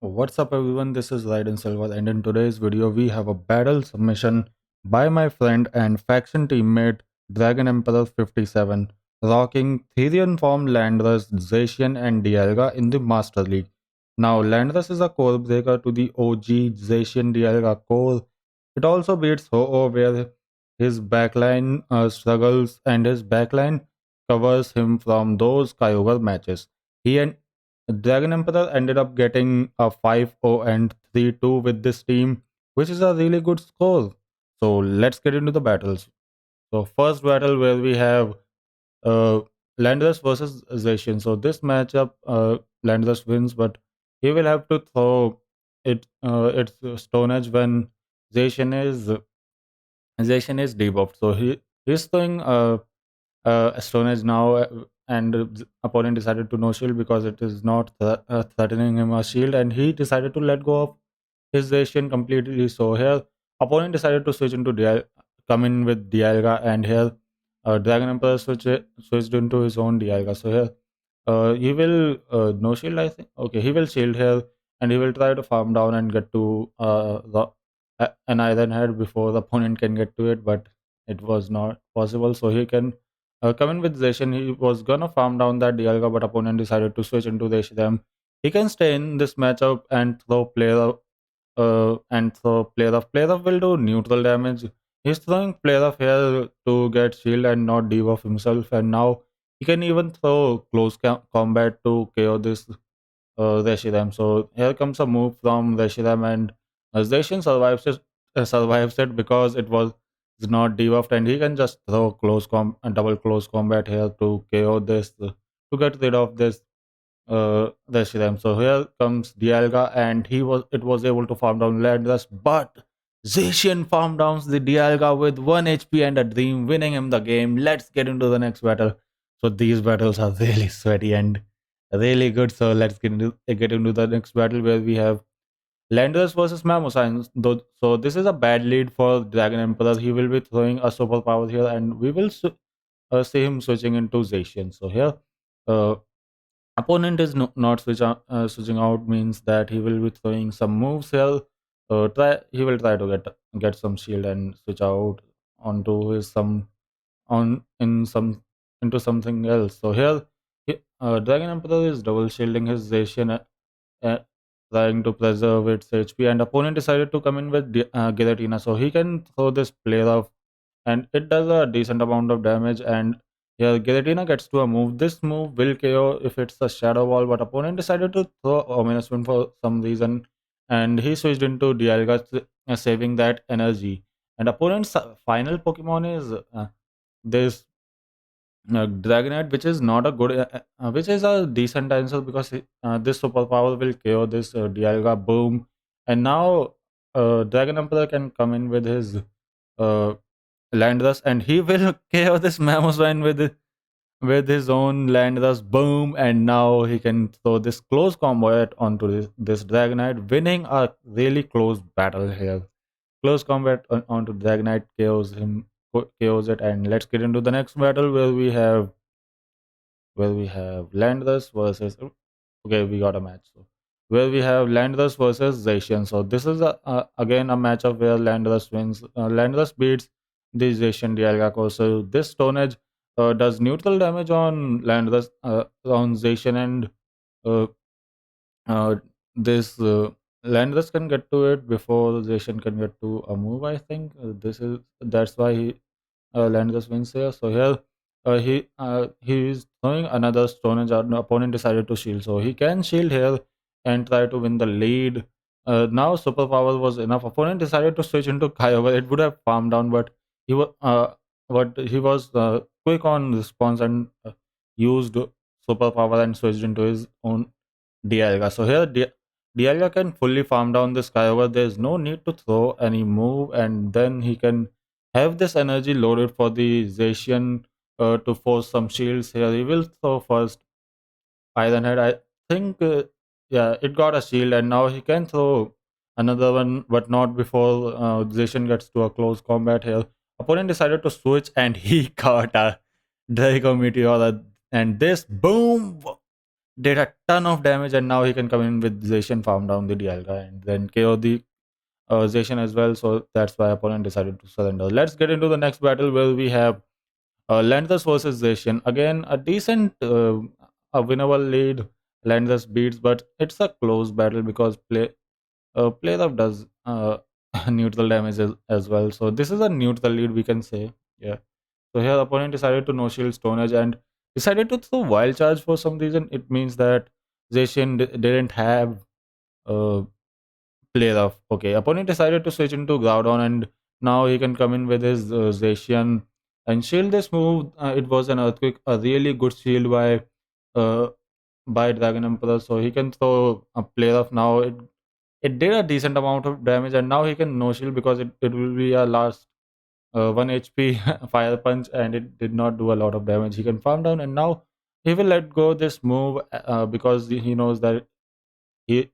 What's up everyone, this is Raiden Silver and in today's video we have a battle submission by my friend and faction teammate Dragon Emperor 57 rocking Therian form Landorus, Zacian and Dialga in the Master League. Now Landorus is a core breaker to the OG Zacian Dialga core. It also beats Ho-Oh where his backline struggles and his backline covers him from those Kyogre matches. He and Dragon Emperor ended up getting a 5-0 and 3-2 with this team, which is a really good score. So let's get into the battles. So first battle where we have uh, Landorus versus Zacian. So this matchup, Landorus wins, but he will have to throw its Stone Edge when Zacian is debuffed. So he's throwing Stone Edge now, and opponent decided to no shield because it is not threatening him a shield, and he decided to let go of his Asian completely. So here, opponent decided to switch into come in with Dialga, and here, Dragon Emperor switched into his own Dialga. So here, he will no shield, I think. Okay, he will shield here, and he will try to farm down and get to an Iron Head before the opponent can get to it, but it was not possible. So he can come in with Zacian. He was gonna farm down that Dialga, but opponent decided to switch into Zacian. He can stay in this matchup and throw player of will do neutral damage. He's throwing player of here to get shield and not debuff himself, and now he can even throw close combat to KO this Reshiram. So here comes a move from Reshiram, and Zacian survives it because it was not debuffed, and he can just throw double close combat here to KO this to get rid of this Reshiram. So here comes Dialga, and it was able to farm down Landorus, but Zacian farm downs the Dialga with 1 HP and a dream, winning him the game. Let's get into the next battle. So these battles are really sweaty and really good. So let's get into the next battle where we have Landorus versus Mammoth. So this is a bad lead for Dragon Emperor. He will be throwing a superpower here, and we will see him switching into Zacian. So here, uh, opponent is not switching out means that he will be throwing some moves here. He will try to get some shield and switch out onto his some on in some into something else. So here, Dragon Emperor is double shielding his Zacian, uh, trying to preserve its HP, and opponent decided to come in with Giratina, so he can throw this player off, and it does a decent amount of damage. And here, Giratina gets to a move. This move will KO if it's a Shadow Wall, but opponent decided to throw Ominous Wind for some reason, and he switched into Dialga, saving that energy. And opponent's final Pokemon is this Dragonite, which is not a good, which is a decent answer because this superpower will KO this Dialga boom, and now Dragon Emperor can come in with his uh, Landorus, and he will KO this Mamoswine with his own Landorus boom, and now he can throw this close combat onto this Dragonite, winning a really close battle here. Close combat onto Dragonite KOs it, and let's get into the next battle where we have Landorus versus. Okay, we got a match. So where we have Landorus versus Zacian. So this is again a matchup where Landorus wins. Landorus beats the Zacian Dialga. So this Stone Edge does neutral damage on Landorus, on Zacian, and uh, uh, this Landorus can get to it before Zacian can get to a move. I think that's why Landorus wins here. So here, he is throwing another Stone Edge. Our opponent decided to shield, so he can shield here and try to win the lead. Now superpower was enough. Opponent decided to switch into Kyogre. It would have farmed down, but he was quick on response and used superpower and switched into his own Dialga. So here, Dialga can fully farm down this Kyogre. There is no need to throw any move, and then he can have this energy loaded for the Zacian to force some shields here. He will throw first Iron Head. I think, yeah, it got a shield, and now he can throw another one, but not before Zacian gets to a close combat here. Opponent decided to switch, and he got a Draco Meteor, and this boom did a ton of damage, and now he can come in with Zacian, farm down the Dialga, and then KO the Zacian as well. So that's why opponent decided to surrender. Let's get into the next battle where we have Landorus versus Zacian. Again, a decent, a winnable lead. Landorus beats, but it's a close battle because play rough does neutral damage as well. So this is a neutral lead, we can say. Yeah. So here opponent decided to no shield Stone Edge and decided to throw wild charge for some reason. It means that Zacian didn't have uh, play rough. Okay, opponent decided to switch into Groudon, and now he can come in with his Zacian and shield this move. It was an earthquake, a really good shield uh, by Dragon Emperor, so he can throw a play rough now. It did a decent amount of damage, and now he can no shield because it will be a last 1 HP fire punch, and it did not do a lot of damage. He can farm down, and now he will let go this move because he knows that he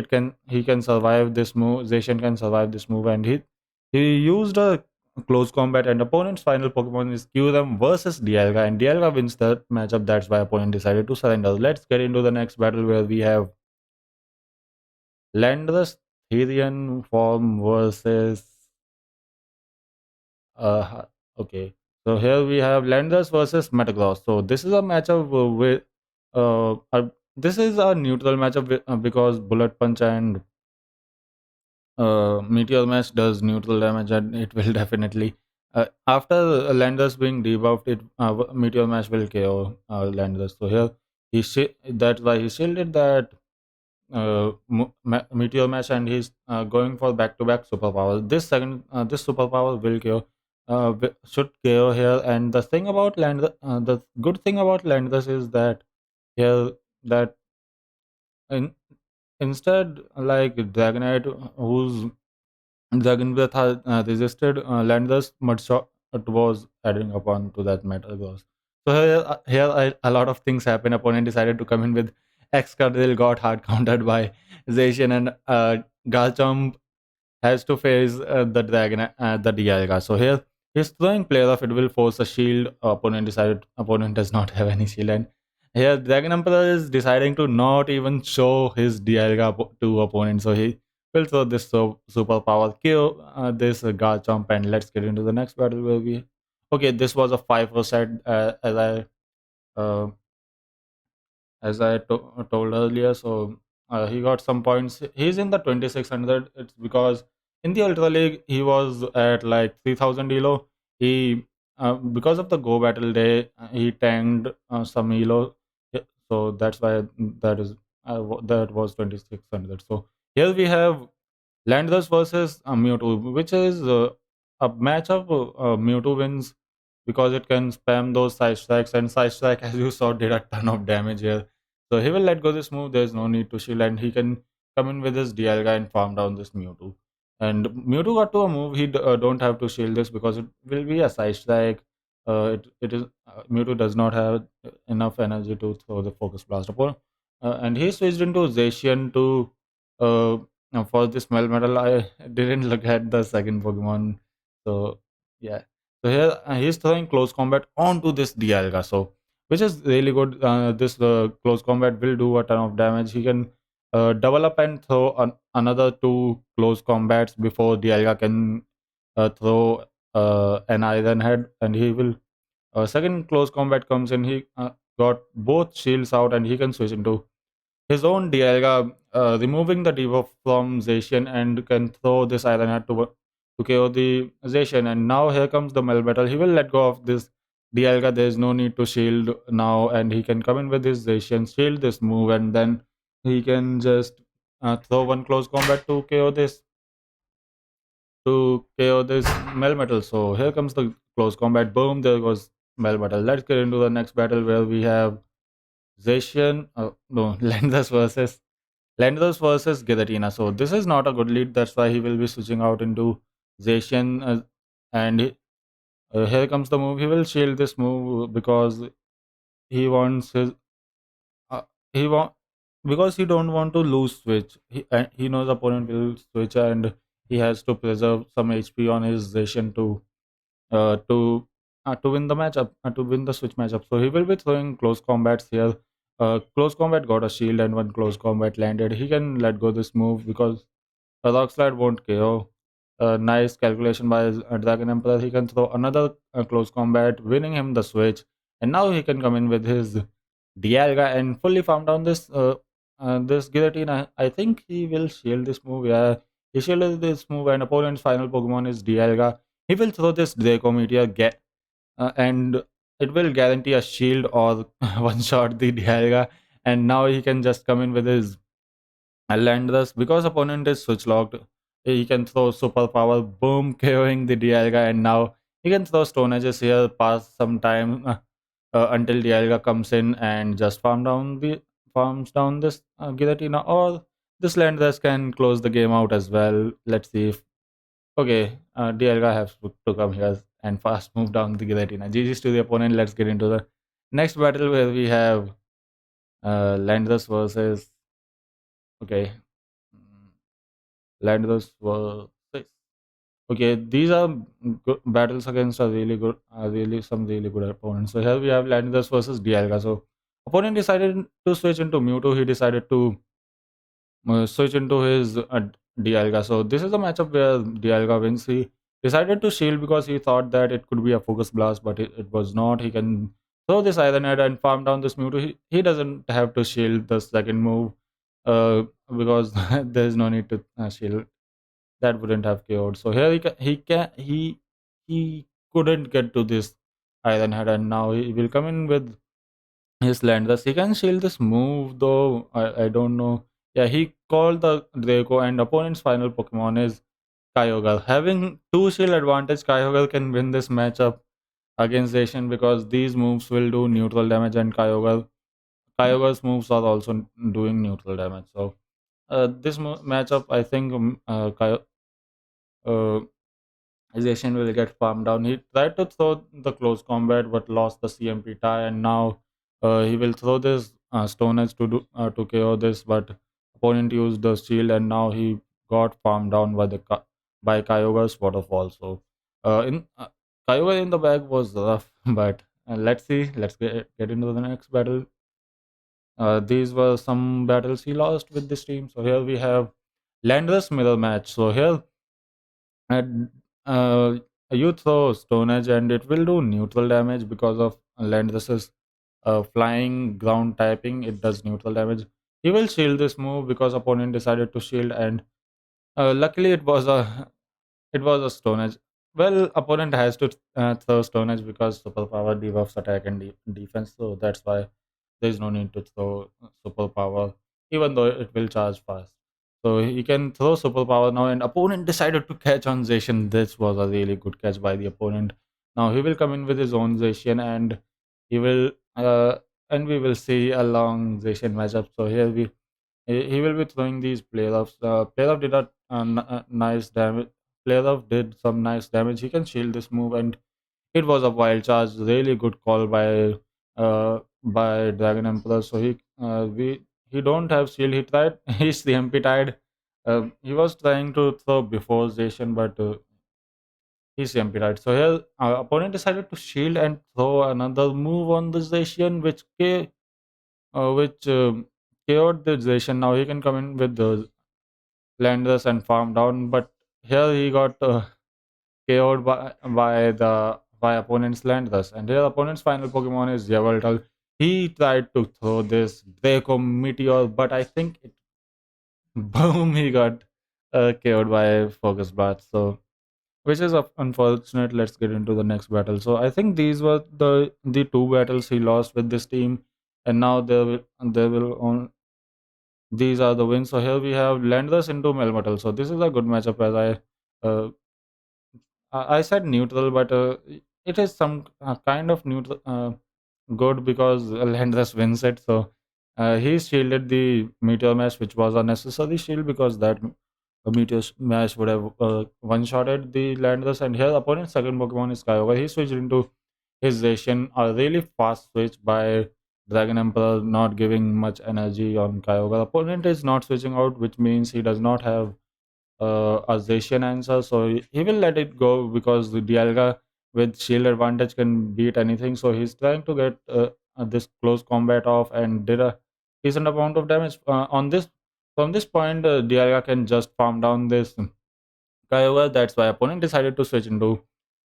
can survive this move. Zacian can survive this move, and he used a close combat, and opponent's final Pokemon is QRM versus Dialga, and Dialga wins that matchup. That's why opponent decided to surrender. Let's get into the next battle where we have Landorus Therian form versus okay. So here we have Landorus versus Metagross. So this is a matchup with this is a neutral matchup because Bullet Punch and Meteor Mash does neutral damage, and it will definitely after Landorus being debuffed, Meteor Mash will KO Landorus. So here that's why he shielded that Meteor Mash, and he's going for back-to-back superpower. This superpower will KO, should KO here. And the good thing about Landorus is that here that in, instead like Dragonite, whose Dragon Breath has resisted Landorus, Mudshot was adding upon to that Metal Gross. So a lot of things happen. Opponent decided to come in with Excadrill, got hard countered by Zacian, and Garchomp has to face the Dialga. So here he's throwing player off. It will force a shield. Opponent does not have any shield, and here Dragon Emperor is deciding to not even show his Dialga to opponent. So he will throw this superpower kill this Garchomp, and let's get into the next battle where we. Okay, this was a 5% uh, told earlier. So he got some points. He's in the 2600. It's because in the Ultra League he was at like 3000 elo. He because of the Go Battle Day he tanked some elo. So that's why that was 2600. So here we have Landorus versus Mewtwo, which is a matchup. Mewtwo wins because it can spam those side strikes, and side strike, as you saw, did a ton of damage here. So he will let go this move. There's no need to shield, and he can come in with his Dialga and farm down this Mewtwo. And Mewtwo got to a move. He don't have to shield this because it will be a side strike. It is Mewtwo does not have enough energy to throw the focus blast upon, and he switched into Zacian to now for this smell medal, I didn't look at the second Pokemon. So yeah. So here he's throwing close combat onto this Dialga. So which is really good. This close combat will do a ton of damage. He can double up and throw another two close combats before Dialga can throw an Iron Head, and he will. Second close combat comes in. He got both shields out, and he can switch into his own Dialga, removing the debuff from Zacian, and can throw this Iron Head to KO the Zacian. And now here comes the Melmetal. He will let go of this Dialga. There is no need to shield now, and he can come in with his Zacian, shield this move, and then he can just throw one close combat to KO this Melmetal. So here comes the close combat. Boom! There goes Melmetal. Let's get into the next battle where we have Zacian. No, Landorus versus Giratina. So this is not a good lead. That's why he will be switching out into Zacian. Here comes the move. He will shield this move because he wants his. He want because he don't want to lose switch. He knows opponent will switch, and he has to preserve some HP on his Zacian uh, to to win the matchup, to win the switch matchup. So he will be throwing close combats here. close combat got a shield, and when close combat landed, he can let go this move because a rock slide won't KO. A nice calculation by Dragon Emperor. He can throw another close combat, winning him the switch, and now he can come in with his Dialga and fully farm down this guillotine. I think he will shield this move. Yeah, he shielded this move, and opponent's final Pokemon is Dialga. He will throw this Draco Meteor, and it will guarantee a shield or one shot the Dialga, and now he can just come in with his Landorus because opponent is switch locked. He can throw super power, boom, KOing the Dialga, and now he can throw Stone Edges here, pass some time until Dialga comes in and just farms down this Giratina, or this Landorus can close the game out as well. Let's see if okay, Dialga has to come here and fast move down the Giratina. GG's to the opponent. Let's get into the next battle where we have Landorus versus okay. Landorus versus okay, these are good battles against a really good, really some really good opponents. So here we have Landorus versus Dialga. So opponent decided to switch into Mewtwo. He decided to switch into his Dialga. So this is a matchup where Dialga wins. He decided to shield because he thought that it could be a focus blast, but it was not. He can throw this Iron Head and farm down this Mewtwo. He doesn't have to shield the second move because there is no need to shield. That wouldn't have KO'd. So here he couldn't get to this Iron Head, and now he will come in with his Landorus. He can shield this move though. I don't know. Yeah, he called the Draco, and opponent's final Pokemon is Kyogre. Having two shield advantage, Kyogre can win this matchup against Asian because these moves will do neutral damage, and Kyogre's moves are also doing neutral damage. So this matchup, I think uh, Asian will get farmed down. He tried to throw the close combat but lost the CMP tie, and now he will throw this Stone Edge to KO this, but opponent used the shield, and now he got farmed down by by Kyogre's waterfall. So in Kyogre in the back was rough, but let's see. Let's get into the next battle. These were some battles he lost with this team. So here we have Landorus mirror match. So here and you throw Stone Edge and it will do neutral damage because of Landress's flying ground typing. It does neutral damage. He will shield this move because opponent decided to shield, and luckily it was a Stone Edge. Well, opponent has to throw Stone Edge because superpower debuffs attack and defense, so that's why there is no need to throw superpower, even though it will charge fast. So he can throw superpower now, and opponent decided to catch on Zacian. This was a really good catch by the opponent. Now he will come in with his own Zacian, and he will and we will see a long Zacian matchup. So here he will be throwing these player offs. Player off did a nice damage. Player off did some nice damage. He can shield this move, and it was a wild charge. Really good call by Dragon Emperor. So he don't have shield. He tried. He's the MP tied. He was trying to throw before Zacian, but he's MP tied. So here, opponent decided to shield and throw another move on the Zacian, which KO'd the Zacian. Now he can come in with the Landers and farm down, but here he got KO'd by opponent's Landers. And here opponent's final Pokemon is Yveltal. He tried to throw this Draco Meteor, but I think it boom, he got KO'd by Focus Blast. So which is unfortunate. Let's get into the next battle. So I think these were the two battles he lost with this team, and now there will on these are the wins. So here we have Landers into Melmetal. So this is a good matchup as uh, I said neutral, but it is some kind of neutral good because Landers wins it. So he shielded the Meteor Mash, which was a necessary shield because that Meteor Mash would have one-shotted the Landers. And here opponent's second Pokemon is Kyogre. He switched into his Zacian, a really fast switch by Dragon Emperor, not giving much energy on Kyogre. Opponent is not switching out, which means he does not have a Zacian answer, so he will let it go because the Dialga with shield advantage can beat anything. So he's trying to get this close combat off and did a decent amount of damage. On this From this point, Dialga can just farm down this Kiowa. That's why opponent decided to switch into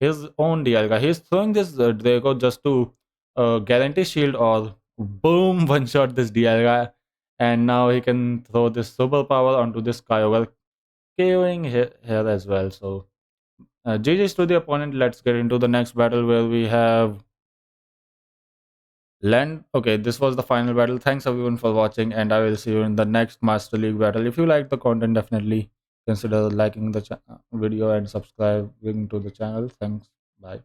his own Dialga. He's throwing this Draco just to guarantee shield or boom, one shot this Dialga, and now he can throw this superpower onto this Kiowa, KOing here as well. So GG's to the opponent. Let's get into the next battle where we have Land. Okay, this was the final battle. Thanks everyone for watching, and I will see you in the next Master League battle. If you like the content, definitely consider liking the video and subscribing to the channel. Thanks. Bye.